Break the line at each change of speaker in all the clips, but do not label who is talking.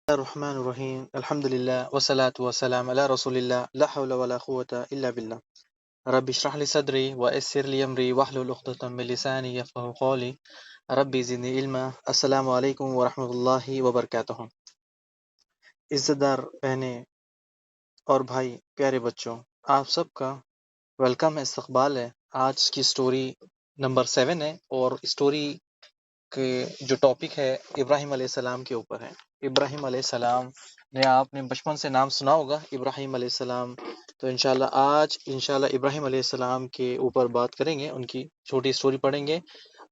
الرحمن الرحیم الحمد للہ والصلاة والسلام علی رسول اللہ لا حول ولا قوة الا باللہ رب اشرح لی صدری ویسر لی امری واحلل عقدۃ من لسانی یفقہوا قولی رب زدنی علما۔ السلام علیکم ورحمۃ اللہ وبرکاتہ۔ عزت دار بہنیں اور بھائی، پیارے بچوں، آپ سب کا ویلکم ہے، استقبال ہے۔ آج کی سٹوری نمبر 7 ہے، اور سٹوری کہ جو ٹاپک ہے ابراہیم علیہ السلام کے اوپر ہے۔ ابراہیم علیہ السلام نے آپ نے بچپن سے نام سنا ہوگا، ابراہیم علیہ السلام۔ تو انشاءاللہ آج ابراہیم علیہ السلام کے اوپر بات کریں گے، ان کی چھوٹی سٹوری پڑھیں گے،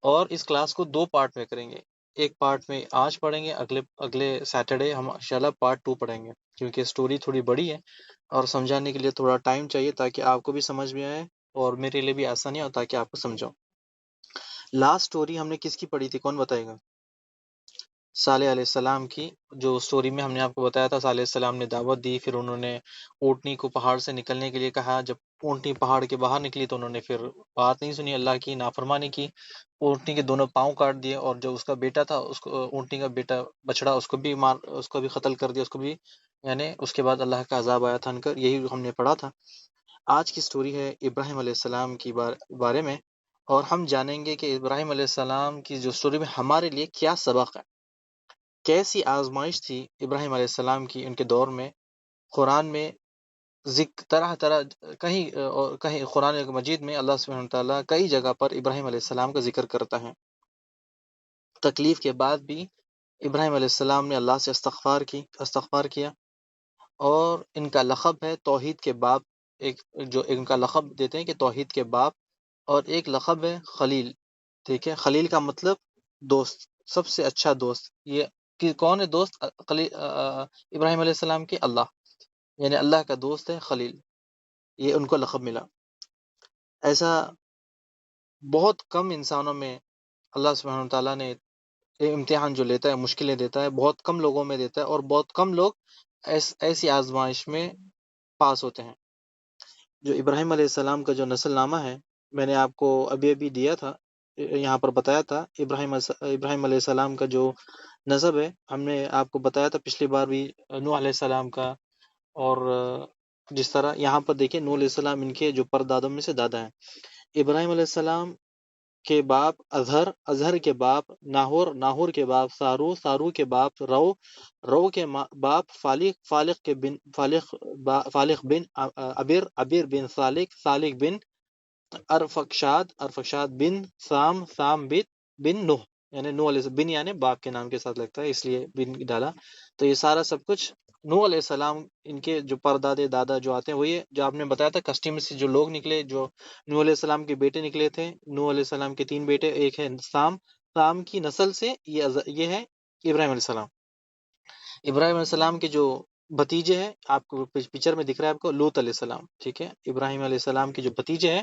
اور اس کلاس کو 2 پارٹ میں کریں گے۔ ایک پارٹ میں آج پڑھیں گے، اگلے سیٹرڈے ہم انشاءاللہ پارٹ 2 پڑھیں گے، کیونکہ سٹوری تھوڑی بڑی ہے اور سمجھانے کے لیے تھوڑا ٹائم چاہیے، تاکہ آپ کو بھی سمجھ میں آئے اور میرے لیے بھی آسانی ہو، تاکہ آپ کو سمجھاؤ۔ لاسٹ سٹوری ہم نے کس کی پڑھی تھی، کون بتائے گا؟ صالح علیہ السلام کی۔ جو سٹوری میں ہم نے آپ کو بتایا تھا، صالح علیہ السلام نے دعوت دی، پھر انہوں نے اونٹنی کو پہاڑ سے نکلنے کے لیے کہا۔ جب اونٹنی پہاڑ کے باہر نکلی تو انہوں نے پھر بات نہیں سنی، اللہ کی نافرمانی کی، اونٹنی کے دونوں پاؤں کاٹ دیے، اور جو اس کا بیٹا تھا، اس کو اونٹنی کا بیٹا بچڑا، اس کو بھی قتل کر دیا، اس کو بھی، یعنی اس کے بعد اللہ کا عذاب آیا تھا ان پر۔ یہی ہم نے پڑھا تھا۔ آج کی سٹوری ہے ابراہیم علیہ السلام کی بارے میں، اور ہم جانیں گے کہ ابراہیم علیہ السلام کی جو سٹوری میں ہمارے لیے کیا سبق ہے، کیسی آزمائش تھی ابراہیم علیہ السلام کی ان کے دور میں۔ قرآن میں طرح طرح کہیں قرآن مجید میں اللہ سبحانہ تعالیٰ کئی جگہ پر ابراہیم علیہ السلام کا ذکر کرتا ہے۔ تکلیف کے بعد بھی ابراہیم علیہ السلام نے اللہ سے استغفار کیا، اور ان کا لقب ہے توحید کے باپ۔ جو ان کا لقب دیتے ہیں کہ توحید کے باپ، اور ایک لقب ہے خلیل۔ ٹھیک ہے، خلیل کا مطلب دوست، سب سے اچھا دوست۔ یہ کہ کون ہے دوست ابراہیم علیہ السلام کے؟ اللہ، یعنی اللہ کا دوست ہے خلیل، یہ ان کو لقب ملا۔ ایسا بہت کم انسانوں میں اللہ سبحانہ تعالیٰ نے امتحان جو لیتا ہے، مشکلیں دیتا ہے، بہت کم لوگوں میں دیتا ہے، اور بہت کم لوگ ایسی آزمائش میں پاس ہوتے ہیں۔ جو ابراہیم علیہ السلام کا جو نسل نامہ ہے، میں نے آپ کو ابھی دیا تھا، یہاں پر بتایا تھا ابراہیم علیہ السلام کا جو نسب ہے، ہم نے آپ کو بتایا تھا پچھلی بار بھی، نوح علیہ السلام کا۔ اور جس طرح یہاں پر دیکھیں، نوح علیہ السلام ان کے جو پردادوں میں سے دادا ہیں۔ ابراہیم علیہ السلام کے باپ ازہر کے باپ ناہور کے باپ سارو کے باپ رو کے باپ فالق بن عبیر بن صالح بن ارفخشاد بن سام بن نوح، یعنی نوح علیہ السلام، بن یعنی باپ کے نام کے ساتھ لگتا ہے، اس لیے بن ڈالا۔ تو یہ سارا سب کچھ نوح علیہ السلام، ان کے جو پردادے دادا جو آتے ہیں، وہ یہ جو آپ نے بتایا تھا کشتی میں سے جو لوگ نکلے، جو نوح علیہ السلام کے بیٹے نکلے تھے، نوح علیہ السلام کے 3 بیٹے، ایک ہے سام کی نسل سے یہ ہے ابراہیم علیہ السلام۔ ابراہیم علیہ السلام کے جو بھتیجے ہیں، آپ کو پکچر میں دکھ رہا ہے آپ کو، لوط علیہ السلام۔ ٹھیک ہے، ابراہیم علیہ السلام کے جو بھتیجے ہیں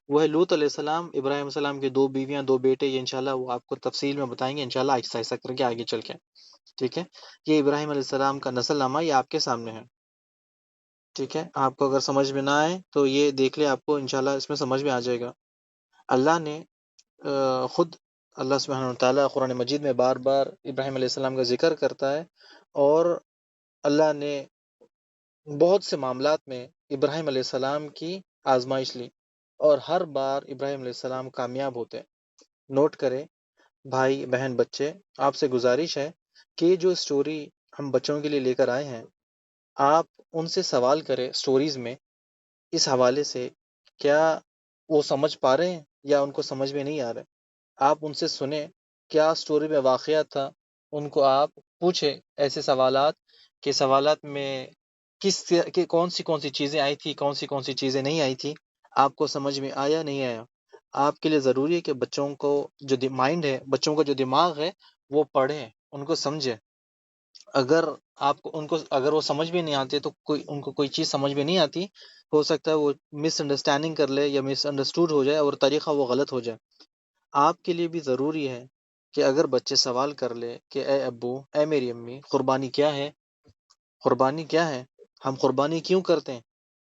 وہ ہے لوط علیہ السلام، ابراہیم علیہ السلام کے 2 بیویاں 2 بیٹے، یہ انشاءاللہ وہ آپ کو تفصیل میں بتائیں گے انشاءاللہ، آہستہ آہستہ کر کے آگے چل کے۔ ٹھیک ہے، یہ ابراہیم علیہ السلام کا نسل نامہ یہ آپ کے سامنے ہے۔ ٹھیک ہے، آپ کو اگر سمجھ میں نہ آئے تو یہ دیکھ لیں، آپ کو انشاءاللہ اس میں سمجھ میں آ جائے گا۔ اللہ نے خود، اللہ سبحانہ وتعالیٰ قرآن مجید میں بار بار ابراہیم علیہ السلام کا ذکر کرتا ہے، اور اللہ نے بہت سے معاملات میں ابراہیم علیہ السلام کی آزمائش لی، اور ہر بار ابراہیم علیہ السلام کامیاب ہوتے۔ نوٹ کریں بھائی بہن بچے، آپ سے گزارش ہے کہ یہ جو سٹوری ہم بچوں کے لیے لے کر آئے ہیں، آپ ان سے سوال کریں سٹوریز میں، اس حوالے سے کیا وہ سمجھ پا رہے ہیں یا ان کو سمجھ میں نہیں آ رہا ہے۔ آپ ان سے سنیں کیا سٹوری میں واقعات تھا، ان کو آپ پوچھیں ایسے سوالات، کہ سوالات میں کون سی چیزیں آئی تھی، کون سی چیزیں نہیں آئی تھی، آپ کو سمجھ میں آیا نہیں آیا۔ آپ کے لیے ضروری ہے کہ بچوں کو جو مائنڈ ہے، بچوں کا جو دماغ ہے، وہ پڑھیں، ان کو سمجھیں۔ اگر وہ سمجھ بھی نہیں آتے تو ان کو کوئی چیز سمجھ میں نہیں آتی، ہو سکتا ہے وہ مس انڈرسٹینڈنگ کر لے یا مس انڈرسٹوڈ ہو جائے اور طریقہ وہ غلط ہو جائے۔ آپ کے لیے بھی ضروری ہے کہ اگر بچے سوال کر لے کہ اے ابو، اے میری امی، قربانی کیا ہے؟ قربانی کیا ہے؟ ہم قربانی کیوں کرتے ہیں؟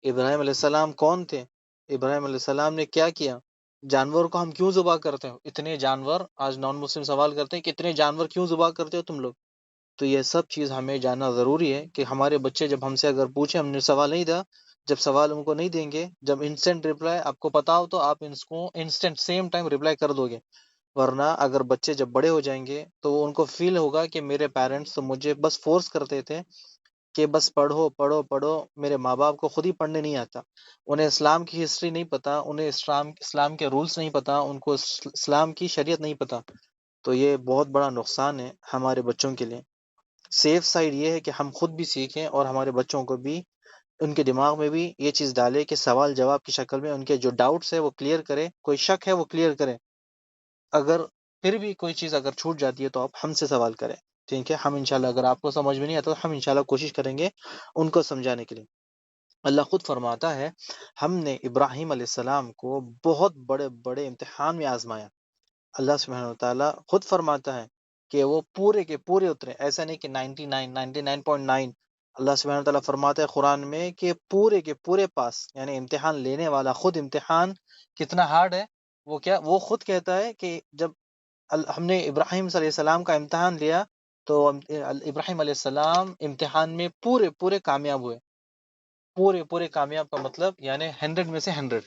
ابراہیم علیہ السلام کون تھے؟ ابراہیم علیہ السلام نے کیا کیا؟ جانور کو ہم کیوں ذبح کرتے ہو؟ اتنے جانور، آج نان مسلم سوال کرتے ہیں کہ اتنے جانور کیوں ذبح کرتے ہو تم لوگ؟ تو یہ سب چیز ہمیں جاننا ضروری ہے کہ ہمارے بچے جب ہم سے اگر پوچھیں، ہم نے سوال نہیں دیا، جب سوال ان کو نہیں دیں گے، جب انسٹنٹ رپلائی آپ کو پتا ہو تو آپ اس کو انسٹنٹ سیم ٹائم رپلائی کر دو گے. ورنہ اگر بچے جب بڑے ہو جائیں گے تو ان کو فیل ہوگا کہ میرے پیرنٹس تو مجھے بس فورس کرتے تھے کہ بس پڑھو پڑھو پڑھو. میرے ماں باپ کو خود ہی پڑھنے نہیں آتا، انہیں اسلام کی ہسٹری نہیں پتا، انہیں اسلام کے رولز نہیں پتا، ان کو اسلام کی شریعت نہیں پتا. تو یہ بہت بڑا نقصان ہے ہمارے بچوں کے لیے. سیف سائڈ یہ ہے کہ ہم خود بھی سیکھیں اور ہمارے بچوں کو بھی ان کے دماغ میں بھی یہ چیز ڈالے کہ سوال جواب کی شکل میں ان کے جو ڈاؤٹس ہے وہ کلیئر کرے، کوئی شک ہے وہ کلیئر کرے. اگر پھر بھی کوئی چیز اگر چھوٹ جاتی ہے تو آپ ہم سے سوال کریں، ٹھیک ہے؟ ہم انشاءاللہ اگر آپ کو سمجھ میں نہیں آتا تو ہم انشاءاللہ کوشش کریں گے ان کو سمجھانے کے لیے. اللہ خود فرماتا ہے ہم نے ابراہیم علیہ السلام کو بہت بڑے بڑے امتحان میں آزمایا. اللہ سبحانہ وتعالیٰ خود فرماتا ہے کہ وہ پورے کے پورے اترے، ایسا نہیں کہ 99.9. اللہ سبحانہ وتعالیٰ فرماتا ہے قرآن میں کہ پورے کے پورے پاس، یعنی امتحان لینے والا خود امتحان کتنا ہارڈ ہے وہ خود کہتا ہے کہ جب ہم نے ابراہیم صلی اللہ علیہ السلام کا امتحان لیا تو ابراہیم علیہ السلام امتحان میں پورے پورے کامیاب ہوئے. پورے پورے کامیاب کا مطلب یعنی 100 میں سے 100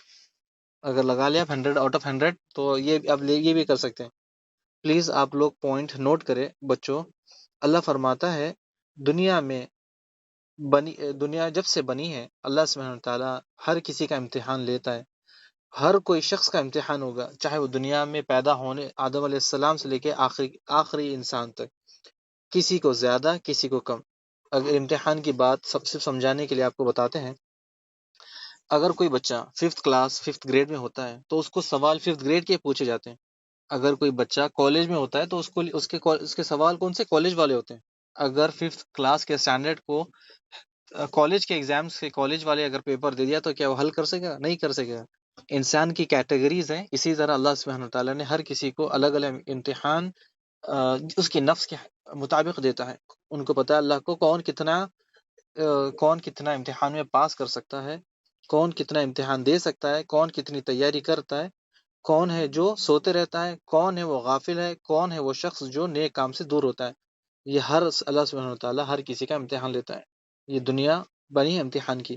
اگر لگا لیا 100 آؤٹ آف 100 تو یہ اب یہ بھی کر سکتے ہیں. پلیز آپ لوگ پوائنٹ نوٹ کریں بچوں. اللہ فرماتا ہے دنیا جب سے بنی ہے اللہ سبحانہ تعالیٰ ہر کسی کا امتحان لیتا ہے. ہر کوئی شخص کا امتحان ہوگا، چاہے وہ دنیا میں پیدا ہونے آدم علیہ السلام سے لے کے آخری انسان تک، کسی کو زیادہ کسی کو کم. اگر امتحان کی بات سب سے سمجھانے کے لیے آپ کو بتاتے ہیں، اگر کوئی بچہ 5th گریڈ میں ہوتا ہے تو اس کو سوال 5th گریڈ کے پوچھے جاتے ہیں. اگر کوئی بچہ کالج میں ہوتا ہے تو اس کے سوال کون سے کالج والے ہوتے ہیں. اگر 5th کلاس کے اسٹینڈرڈ کو کالج کے ایگزامس کے کالج والے اگر پیپر دے دیا تو کیا وہ حل کر سکے گا؟ نہیں کر سکے گا. انسان کی کیٹیگریز ہیں، اسی طرح اللہ سبحانہ تعالیٰ نے ہر کسی کو الگ الگ امتحان اس کے نفس کے مطابق دیتا ہے. ان کو پتا ہے اللہ کو کون کتنا امتحان میں پاس کر سکتا ہے، کون کتنا امتحان دے سکتا ہے، کون کتنی تیاری کرتا ہے، کون ہے جو سوتے رہتا ہے، کون ہے وہ غافل ہے، کون ہے وہ شخص جو نیک کام سے دور ہوتا ہے. یہ اللہ سبحانہ تعالیٰ ہر کسی کا امتحان لیتا ہے. یہ دنیا بنی ہے امتحان کی.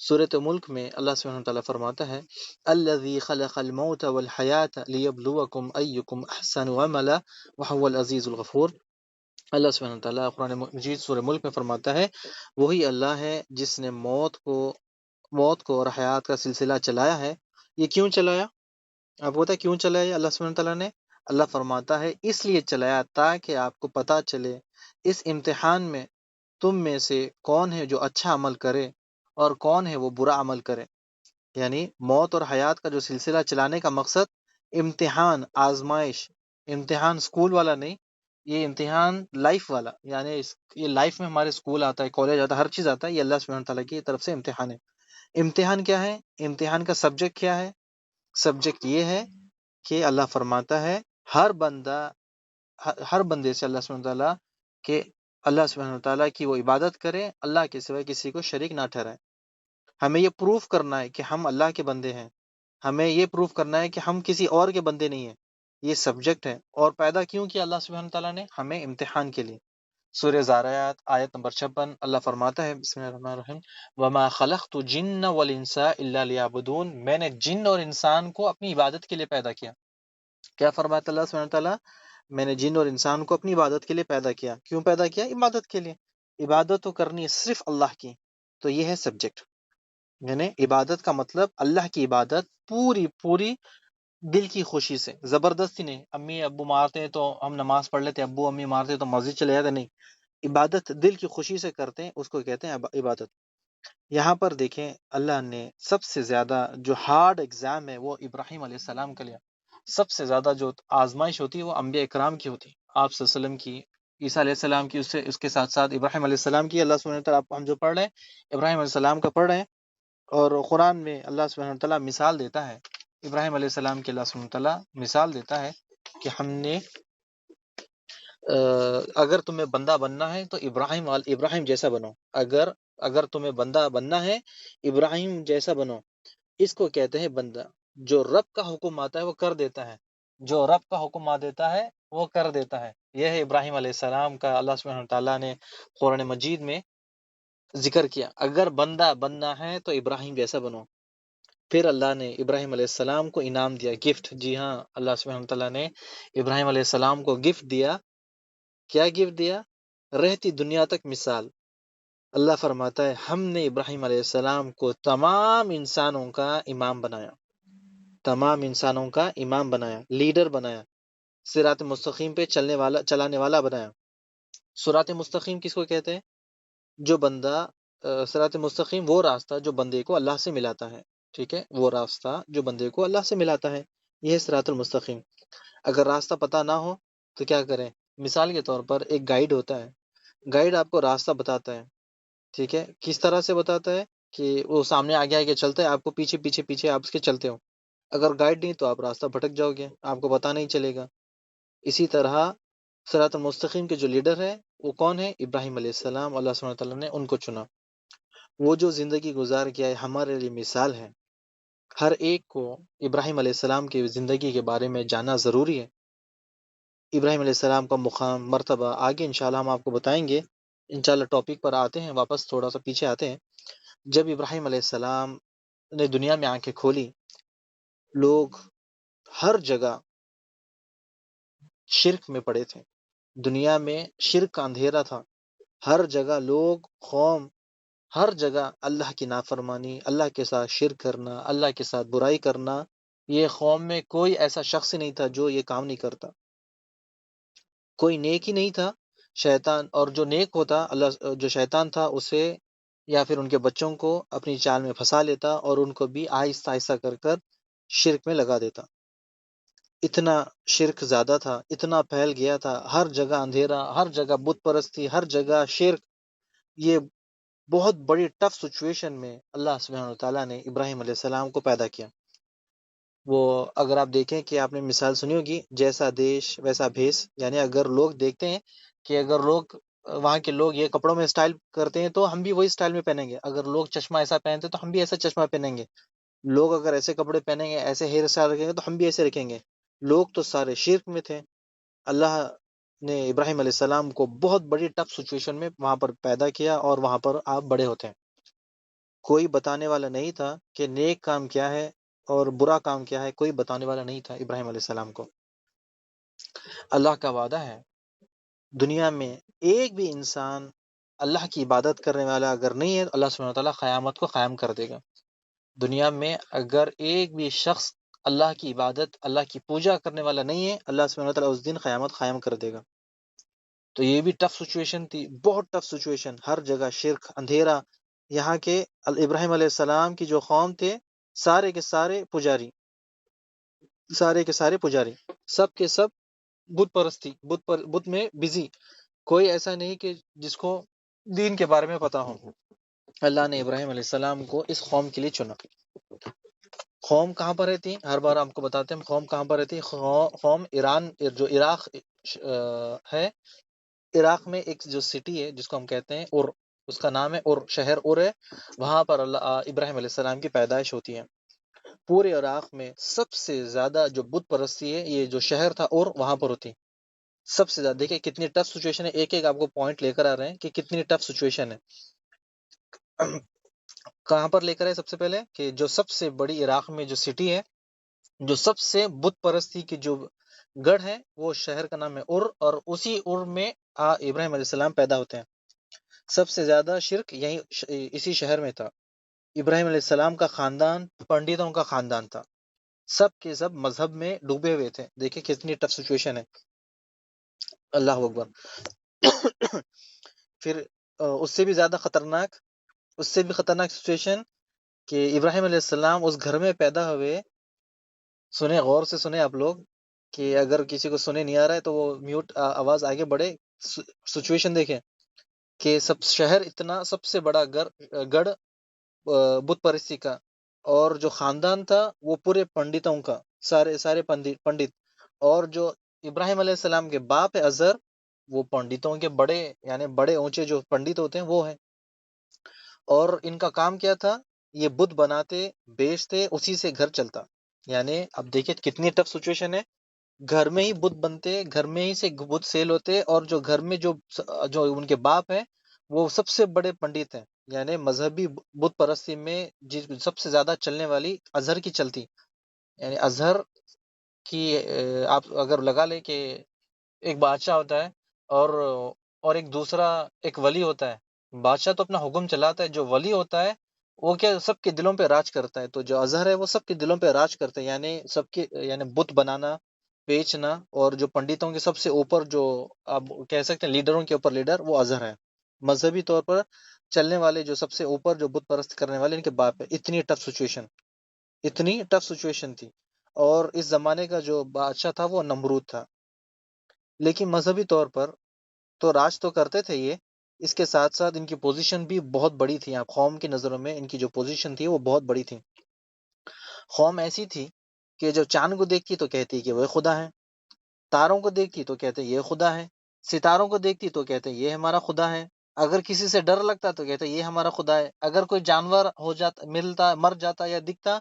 سورۃ ملک میں اللہ سبحانہ تعالیٰ فرماتا ہے الذی خلق الموت والحیات لیبلوکم ایکم احسن عملا وہو العزیز الغفور. اللہ سبحانہ تعالیٰ قرآن مجید سورہ ملک میں فرماتا ہے وہی اللہ ہے جس نے موت کو اور حیات کا سلسلہ چلایا ہے. یہ کیوں چلایا؟ آپ کو پتا ہے کیوں چلایا اللہ سبحانہ تعالیٰ نے؟ اللہ فرماتا ہے اس لیے چلایا تاکہ آپ کو پتا چلے اس امتحان میں تم میں سے کون ہے جو اچھا عمل کرے اور کون ہے وہ برا عمل کرے. یعنی موت اور حیات کا جو سلسلہ چلانے کا مقصد امتحان، آزمائش، امتحان اسکول والا نہیں، یہ امتحان لائف والا. یعنی یہ لائف میں ہمارے اسکول آتا ہے، کالج آتا ہے، ہر چیز آتا ہے، یہ اللہ سبحانہ تعالیٰ کی طرف سے امتحان ہے. امتحان کیا ہے؟ امتحان کا سبجیکٹ کیا ہے؟ سبجیکٹ یہ ہے کہ اللہ فرماتا ہے ہر بندے سے اللہ سبحانہ تعالیٰ کہ اللہ سبحانہ تعالیٰ کی وہ عبادت کرے، اللہ کے سوائے کسی کو شریک نہ ٹھہرائے. ہمیں یہ پروف کرنا ہے کہ ہم اللہ کے بندے ہیں، ہمیں یہ پروف کرنا ہے کہ ہم کسی اور کے بندے نہیں ہیں. یہ سبجیکٹ ہے. اور پیدا کیوں کیا اللہ سبحانہ تعالیٰ نے؟ ہمیں امتحان کے لیے. سورہ زاریات آیت نمبر 56 اللہ فرماتا ہے بسم اللہ الرحمن الرحیم وما خلقت الجن والانس الا لیعبدون. میں نے جن اور انسان کو اپنی عبادت کے لیے پیدا کیا. کیا فرماتا اللہ سبحانہ تعالیٰ؟ میں نے جن اور انسان کو اپنی عبادت کے لیے پیدا کیا. کیوں پیدا کیا؟ عبادت کے لیے. عبادت تو کرنی ہے صرف اللہ کی. تو یہ ہے سبجیکٹ. یعنی عبادت کا مطلب اللہ کی عبادت پوری دل کی خوشی سے، زبردستی نہیں. امی ابو مارتے ہیں تو ہم نماز پڑھ لیتے، ابو امی مارتے ہیں تو مسجد چلے جاتے، نہیں. عبادت دل کی خوشی سے کرتے ہیں، اس کو کہتے ہیں عبادت. یہاں پر دیکھیں اللہ نے سب سے زیادہ جو ہارڈ ایگزام ہے وہ ابراہیم علیہ السلام کا لیا. سب سے زیادہ جو آزمائش ہوتی ہے وہ انبیاء اکرام کی ہوتی ہے. آپ صلی اللہ علیہ وسلم کی، عیسیٰ علیہ السلام کی، اس کے ساتھ ساتھ ابراہیم علیہ السلام کی. اللہ سبحانہ تعالیٰ ہم جو پڑھ رہے ہیں ابراہیم علیہ السلام کا پڑھ رہے ہیں، اور قرآن میں اللہ سبحانہ تعالیٰ مثال دیتا ہے ابراہیم علیہ السلام کی. اللہ سبحانہ تعالیٰ مثال دیتا ہے کہ ہم نے اگر تمہیں بندہ بننا ہے تو ابراہیم جیسا بنو. اگر تمہیں بندہ بننا ہے ابراہیم جیسا بنو. اس کو کہتے ہیں بندہ جو رب کا حکم آتا ہے وہ کر دیتا ہے. جو رب کا حکم آ دیتا ہے وہ کر دیتا ہے۔ یہ ہے ابراہیم علیہ السلام کا اللہ سبحانہ تعالیٰ نے قرآن مجید میں ذکر کیا، اگر بندہ بننا ہے تو ابراہیم جیسا بنو۔ پھر اللہ نے ابراہیم علیہ السلام کو انعام دیا، گفٹ۔ جی ہاں، اللہ سبحانہ تعالیٰ نے ابراہیم علیہ السلام کو گفٹ دیا۔ کیا گفٹ دیا؟ رہتی دنیا تک مثال۔ اللہ فرماتا ہے ہم نے ابراہیم علیہ السلام کو تمام انسانوں کا امام بنایا، تمام انسانوں کا امام بنایا، لیڈر بنایا، صراط مستقیم پہ چلانے والا بنایا۔ صراط مستقیم کس کو کہتے ہیں؟ جو بندہ صراط مستقیم وہ راستہ جو بندے کو اللہ سے ملاتا ہے، ٹھیک ہے، وہ راستہ جو بندے کو اللہ سے ملاتا ہے، یہ ہے صراط المستقیم۔ اگر راستہ پتہ نہ ہو تو کیا کریں؟ مثال کے طور پر ایک گائیڈ ہوتا ہے، گائیڈ آپ کو راستہ بتاتا ہے، ٹھیک ہے، کس طرح سے بتاتا ہے کہ وہ سامنے آگے آگے چلتا ہے، آپ کو پیچھے پیچھے پیچھے آپ اس کے چلتے ہو۔ اگر گائیڈ نہیں تو آپ راستہ بھٹک جاؤ گے، آپ کو پتہ نہیں چلے گا۔ اسی طرح صراط المستقیم کے جو لیڈر ہے وہ کون ہے؟ ابراہیم علیہ السلام۔ اللہ سبحانہ تعالیٰ نے ان کو چنا، وہ جو زندگی گزار کیا ہے ہمارے لیے مثال ہے۔ ہر ایک کو ابراہیم علیہ السلام کی زندگی کے بارے میں جاننا ضروری ہے۔ ابراہیم علیہ السلام کا مقام، مرتبہ آگے انشاءاللہ ہم آپ کو بتائیں گے۔ انشاءاللہ ٹاپک پر آتے ہیں، واپس تھوڑا سا پیچھے آتے ہیں۔ جب ابراہیم علیہ السلام نے دنیا میں آنکھیں کھولی، لوگ ہر جگہ شرک میں پڑے تھے، دنیا میں شرک کا اندھیرا تھا، ہر جگہ لوگ، قوم، ہر جگہ اللہ کی نافرمانی، اللہ کے ساتھ شرک کرنا، اللہ کے ساتھ برائی کرنا۔ یہ قوم میں کوئی ایسا شخص نہیں تھا جو یہ کام نہیں کرتا، کوئی نیک ہی نہیں تھا۔ شیطان، اور جو نیک ہوتا، اللہ جو شیطان تھا اسے یا پھر ان کے بچوں کو اپنی چال میں پھنسا لیتا اور ان کو بھی آہستہ آہستہ کر کر شرک میں لگا دیتا۔ اتنا شرک زیادہ تھا، اتنا پھیل گیا تھا، ہر جگہ اندھیرا، ہر جگہ بت پرستی، ہر جگہ شرک۔ یہ بہت بڑی ٹف سچویشن میں اللہ سبحانہ تعالیٰ نے ابراہیم علیہ السلام کو پیدا کیا۔ وہ اگر آپ دیکھیں کہ آپ نے مثال سنی ہوگی، جیسا دیش ویسا بھیس، یعنی اگر لوگ دیکھتے ہیں کہ اگر لوگ وہاں کے لوگ یہ کپڑوں میں سٹائل کرتے ہیں تو ہم بھی وہی سٹائل میں پہنیں گے، اگر لوگ چشمہ ایسا پہنتے ہیں تو ہم بھی ایسا چشمہ پہنیں گے، لوگ اگر ایسے کپڑے پہنیں گے، ایسے ہیئر اسٹائل رکھیں گے تو ہم بھی ایسے رکھیں گے۔ لوگ تو سارے شرک میں تھے۔ اللہ نے ابراہیم علیہ السلام کو بہت بڑی ٹف سچویشن میں وہاں پر پیدا کیا اور وہاں پر آپ بڑے ہوتے ہیں۔ کوئی بتانے والا نہیں تھا کہ نیک کام کیا ہے اور برا کام کیا ہے، کوئی بتانے والا نہیں تھا ابراہیم علیہ السلام کو۔ اللہ کا وعدہ ہے دنیا میں ایک بھی انسان اللہ کی عبادت کرنے والا اگر نہیں ہے تو اللہ سبحانہ تعالیٰ قیامت کو قائم کر دے گا۔ دنیا میں اگر ایک بھی شخص اللہ کی عبادت، اللہ کی پوجا کرنے والا نہیں ہے، اللہ سبحانہ تعالیٰ اس دن قیامت قائم کر دے گا۔ تو یہ بھی ٹف سچویشن تھی، بہت ٹف سچویشن، ہر جگہ شرک، اندھیرا۔ یہاں کے ابراہیم علیہ السلام کی جو قوم تھے، سارے کے سارے پجاری، سارے کے سارے پجاری، سب کے سب بت پرستی، بت میں بزی، کوئی ایسا نہیں کہ جس کو دین کے بارے میں پتا ہو۔ اللہ نے ابراہیم علیہ السلام کو اس قوم کے لیے چنا۔ قوم کہاں پر رہتی؟ ہر بار آپ کو بتاتے ہیں قوم کہاں پر رہتی۔ قوم ایران، جو عراق ہے، عراق میں ایک جو سٹی ہے جس کو ہم کہتے ہیں اور، اس کا نام ہے اور، شہر اور ہے، وہاں پر ابراہیم علیہ السلام کی پیدائش ہوتی ہے۔ پورے عراق میں سب سے زیادہ جو بت پرستی ہے، یہ جو شہر تھا اور وہاں پر ہوتی سب سے زیادہ۔ دیکھیں کتنی ٹف سچویشن ہے، ایک ایک آپ کو پوائنٹ لے کر آ رہے ہیں کہ کتنی ٹف سچویشن ہے۔ کہاں پر لے کر ہے؟ سب سے پہلے کہ جو سب سے بڑی عراق میں جو سٹی ہے، جو سب سے بت پرستی کی جو گڑھ ہے، وہ شہر کا نام ہے اور اسی میں ابراہیم علیہ السلام پیدا ہوتے ہیں۔ سب سے زیادہ شرک یہی اسی شہر میں تھا۔ ابراہیم علیہ السلام کا خاندان پنڈتوں کا خاندان تھا، سب کے سب مذہب میں ڈوبے ہوئے تھے۔ دیکھیں کتنی ٹف سچویشن ہے۔ اللہ اکبر۔ پھر اس سے بھی زیادہ خطرناک، اس سے بھی خطرناک سچویشن کہ ابراہیم علیہ السلام اس گھر میں پیدا ہوئے۔ سنیں، غور سے سنیں آپ لوگ، کہ اگر کسی کو سنے نہیں آ رہا ہے تو وہ میوٹ آواز آگے بڑھے۔ سچویشن دیکھیں کہ سب شہر اتنا، سب سے بڑا گڑھ بت پرستی کا، اور جو خاندان تھا وہ پورے پنڈتوں کا، سارے پنڈت، اور جو ابراہیم علیہ السلام کے باپ ہے ازر، وہ پنڈتوں کے بڑے، یعنی بڑے اونچے جو پنڈت ہوتے ہیں وہ ہیں۔ اور ان کا کام کیا تھا؟ یہ بت بناتے، بیچتے، اسی سے گھر چلتا۔ یعنی اب دیکھیں کتنی ٹف سچویشن ہے گھر میں ہی بت بنتے، گھر میں ہی سے بت سیل ہوتے، اور جو گھر میں جو ان کے باپ ہیں وہ سب سے بڑے پنڈت ہیں، یعنی مذہبی بت پرستی میں سب سے زیادہ چلنے والی ازہر کی چلتی، یعنی ازہر کی آپ اگر لگا لیں کہ ایک بادشاہ ہوتا ہے، اور ایک دوسرا ایک ولی ہوتا ہے۔ بادشاہ تو اپنا حکم چلاتا ہے، جو ولی ہوتا ہے وہ کیا سب کے دلوں پہ راج کرتا ہے، تو جو ازہر ہے وہ سب کے دلوں پہ راج کرتا ہے، یعنی سب کے یعنی بت بنانا، بیچنا، اور جو پنڈتوں کے سب سے اوپر جو آپ کہہ سکتے ہیں لیڈروں کے اوپر لیڈر وہ ازہر ہے۔ مذہبی طور پر چلنے والے جو سب سے اوپر جو بت پرست کرنے والے ان کے باپ ہے۔ اتنی ٹف سچویشن تھی، اور اس زمانے کا جو بادشاہ تھا وہ نمرود تھا، لیکن مذہبی طور پر تو راج تو کرتے تھے یہ، اس کے ساتھ ساتھ ان کی پوزیشن بھی بہت بڑی تھی، یہاں قوم کی نظروں میں ان کی جو پوزیشن تھی وہ بہت بڑی تھی۔ قوم ایسی تھی کہ جو چاند کو دیکھتی تو کہتی کہ وہ خدا ہے، تاروں کو دیکھتی تو کہتے یہ خدا ہے، ستاروں کو دیکھتی تو کہتے یہ ہمارا خدا ہے، اگر کسی سے ڈر لگتا تو کہتے یہ ہمارا خدا ہے، اگر کوئی جانور ہو جاتا، ملتا، مر جاتا یا دکھتا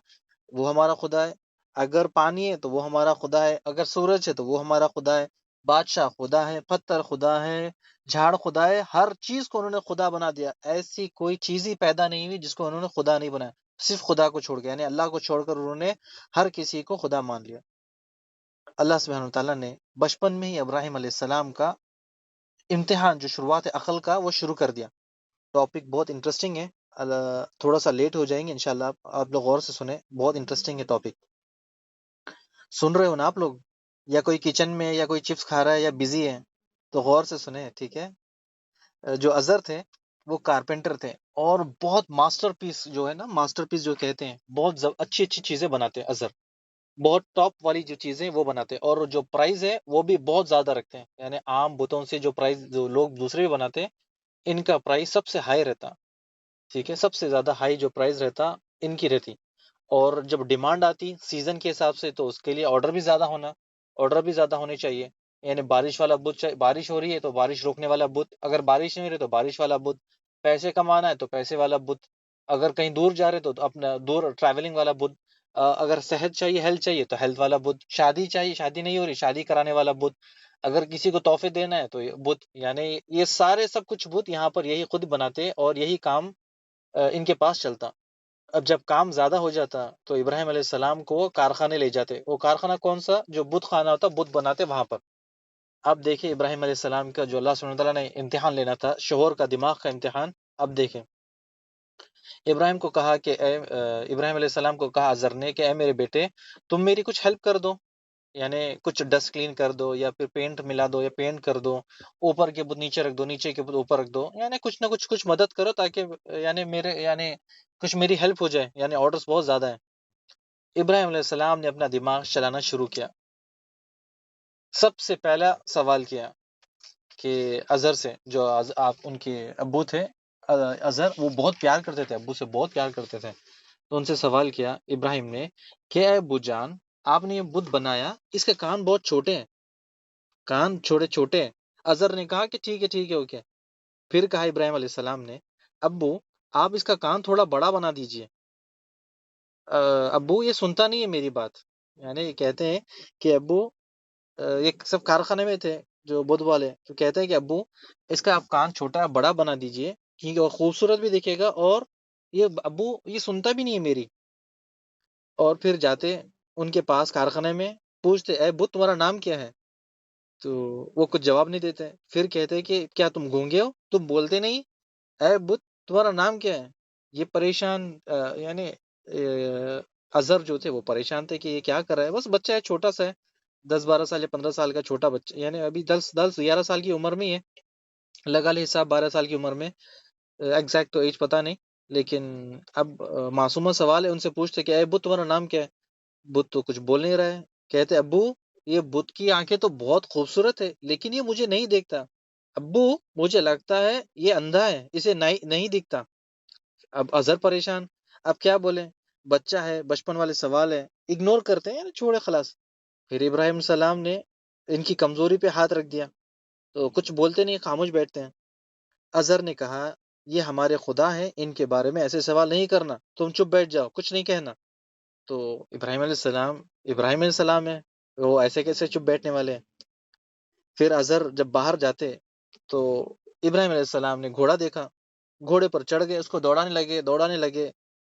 وہ ہمارا خدا ہے، اگر پانی ہے تو وہ ہمارا خدا ہے، اگر سورج ہے تو وہ ہمارا خدا ہے، بادشاہ خدا ہے، پتھر خدا ہے، جھاڑ خدا ہے، ہر چیز کو انہوں نے خدا بنا دیا۔ ایسی کوئی چیز ہی پیدا نہیں ہوئی جس کو انہوں نے خدا نہیں بنایا، صرف خدا کو چھوڑ کے، یعنی اللہ کو چھوڑ کر انہوں نے ہر کسی کو خدا مان لیا۔ اللہ سبحانہ تعالیٰ نے بچپن میں ہی ابراہیم علیہ السلام کا امتحان، جو شروعات عقل کا، وہ شروع کر دیا۔ ٹاپک بہت انٹرسٹنگ ہے، تھوڑا سا لیٹ ہو جائیں گے انشاءاللہ، آپ لوگ غور سے سنیں، بہت انٹرسٹنگ ہے ٹاپک۔ سن رہے ہو نا آپ لوگ؟ یا کوئی کچن میں یا کوئی چپس کھا رہا ہے یا بزی ہے تو غور سے سنیں، ٹھیک ہے؟ جو ازر تھے وہ کارپینٹر تھے، اور بہت ماسٹر پیس جو ہے نا، ماسٹر پیس جو کہتے ہیں، بہت اچھی اچھی چیزیں بناتے ہیں ازر، بہت ٹاپ والی جو چیزیں وہ بناتے ہیں، اور جو پرائز ہے وہ بھی بہت زیادہ رکھتے ہیں، یعنی عام بتوں سے جو پرائز جو لوگ دوسرے بھی بناتے ہیں ان کا پرائز سب سے ہائی رہتا، ٹھیک ہے؟ سب سے زیادہ ہائی جو پرائز رہتا ان کی رہتی، اور جب ڈیمانڈ آتی سیزن کے حساب سے تو اس کے لیے آرڈر بھی زیادہ ہونے چاہیے، یعنی بارش والا بت بارش ہو رہی ہے تو بارش روکنے والا بت، اگر بارش نہیں ہو رہی تو بارش والا بت، پیسے کمانا ہے تو پیسے والا بت، اگر کہیں دور جا رہے تو اپنا دور ٹریولنگ والا بت، اگر صحت چاہیے، ہیلتھ چاہیے تو ہیلتھ والا بت، شادی چاہیے، شادی نہیں ہو رہی شادی کرانے والا بت، اگر کسی کو تحفے دینا ہے تو یہ بت، یعنی یہ سارے سب کچھ بت یہاں پر یہی خود بناتے اور یہی کام ان کے پاس چلتا۔ اب جب کام زیادہ ہو جاتا تو ابراہیم علیہ السلام کو وہ کارخانے لے جاتے، وہ کارخانہ کون سا؟ جو بت خانہ ہوتا، بت بناتے وہاں پر۔ اب دیکھیں ابراہیم علیہ السلام کا جو اللہ سبحانہ تعالیٰ نے امتحان لینا تھا، شعور کا، دماغ کا امتحان، اب دیکھیں ابراہیم کو کہا کہ ابراہیم علیہ السلام کو کہا عزر نے کہ اے میرے بیٹے تم میری کچھ ہیلپ کر دو، یعنی کچھ ڈسٹ کلین کر دو، یا پھر پینٹ ملا دو، یا پینٹ کر دو، اوپر کے بت نیچے رکھ دو، نیچے کے بت اوپر رکھ دو، یعنی کچھ نہ کچھ مدد کرو تاکہ یعنی کچھ میری ہیلپ ہو جائے، یعنی آرڈرز بہت زیادہ ہیں۔ ابراہیم علیہ السلام نے اپنا دماغ چلانا شروع کیا، سب سے پہلا سوال کیا کہ ازر سے، جو آپ ان کے ابو تھے، ازر، وہ بہت پیار کرتے تھے، ابو سے بہت پیار کرتے تھے، تو ان سے سوال کیا ابراہیم نے کہ اے ابو جان، آپ نے یہ بت بنایا، اس کے کان بہت چھوٹے ہیں، کان چھوٹے چھوٹے ہیں۔ ازر نے کہا کہ ٹھیک ہے اوکے۔ پھر کہا ابراہیم علیہ السلام نے ابو آپ اس کا کان تھوڑا بڑا بنا دیجئے۔ ابو یہ سنتا نہیں ہے میری بات، یعنی یہ کہتے ہیں کہ ابو، یہ سب کارخانے میں تھے جو بدھ والے، تو کہتے ہیں کہ ابو اس کا آپ کان چھوٹا بڑا بنا دیجئے، کیونکہ وہ خوبصورت بھی دکھے گا، اور یہ ابو یہ سنتا بھی نہیں ہے میری۔ اور پھر جاتے ان کے پاس کارخانے میں، پوچھتے اے بت تمہارا نام کیا ہے؟ تو وہ کچھ جواب نہیں دیتے، پھر کہتے کہ کیا تم گونگے ہو، تم بولتے نہیں؟ اے بت تمہارا نام کیا ہے؟ یہ پریشان، یعنی اظہر جو تھے وہ پریشان تھے کہ یہ کیا کر رہا ہے، بس بچہ ہے چھوٹا سا ہے، 10 12 سال یا 15 سال کا چھوٹا بچہ، یعنی ابھی 10 11 سال کی عمر میں ہی ہے، لگا لے حساب 12 سال کی عمر میں، ایگزیکٹ تو ایج پتہ نہیں، لیکن اب معصومہ سوال ہے، ان سے پوچھتے کہ اے بت تمہارا نام کیا ہے؟ بت تو کچھ بول نہیں رہا ہے، کہتے ابو یہ بت کی آنکھیں تو بہت خوبصورت ہے لیکن یہ مجھے نہیں دیکھتا، ابو مجھے لگتا ہے یہ اندھا ہے، اسے نہیں دکھتا۔ اب اظہر پریشان، اب کیا بولے، بچہ ہے، بچپن والے سوال ہے، اگنور کرتے ہیں، یعنی چھوڑے خلاص۔ پھر ابراہیم السلام نے ان کی کمزوری پہ ہاتھ رکھ دیا، تو کچھ بولتے نہیں، خاموش بیٹھتے ہیں۔ اظہر نے کہا یہ ہمارے خدا ہیں، ان کے بارے میں ایسے سوال نہیں کرنا، تم چپ بیٹھ جاؤ، کچھ نہیں کہنا۔ تو ابراہیم علیہ السلام ہے، وہ ایسے کیسے چپ بیٹھنے والے ہیں؟ پھر اظہر جب باہر جاتے تو ابراہیم علیہ السلام نے گھوڑا دیکھا، گھوڑے پر چڑھ گئے، اس کو دوڑانے لگے،